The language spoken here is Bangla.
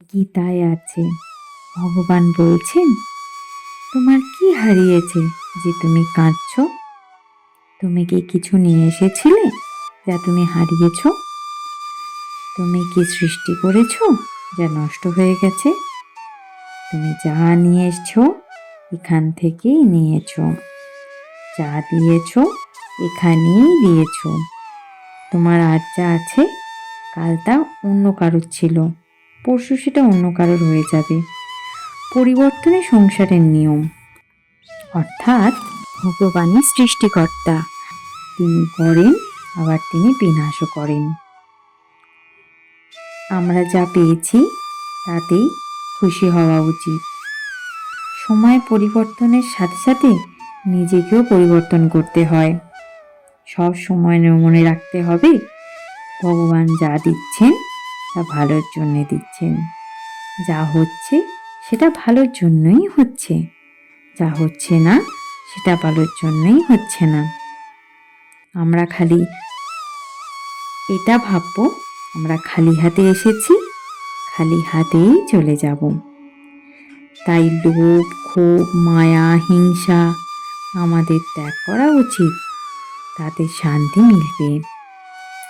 গীতায় আছে, ভগবান বলছেন, তোমার কি হারিয়েছে যে তুমি কাঁদছো? তুমি কি কিছু নিয়ে এসেছিলে যা তুমি হারিয়েছ? তুমি কি সৃষ্টি করেছো যা নষ্ট হয়ে গেছে? তুমি যা নিয়ে এসছো এখান থেকেই নিয়েছো, যা দিয়েছো এখানেই দিয়েছো। তোমার আজ যা আছে কাল তা অন্য কারোর ছিল, পরশু সেটা অন্য কারোর হয়ে যাবে। পরিবর্তনই সংসারের নিয়ম। অর্থাৎ ভগবানই সৃষ্টিকর্তা, তিনি করেন আবার তিনি বিনাশও করেন। আমরা যা পেয়েছি তাতেই খুশি হওয়া উচিত। সময় পরিবর্তনের সাথে সাথে নিজেকেও পরিবর্তন করতে হয়। সব সময় মনে রাখতে হবে, ভগবান যা দিচ্ছেন তা ভালোর জন্যে দিচ্ছেন। যা হচ্ছে সেটা ভালোর জন্যই হচ্ছে, যা হচ্ছে না সেটা ভালোর জন্যই হচ্ছে না। আমরা খালি এটা ভাববো, আমরা খালি হাতে এসেছি, খালি হাতেই চলে যাব। তাই লোভ, ক্ষোভ, মায়া, হিংসা আমাদের ত্যাগ করা উচিত, তাতে শান্তি মিলবে।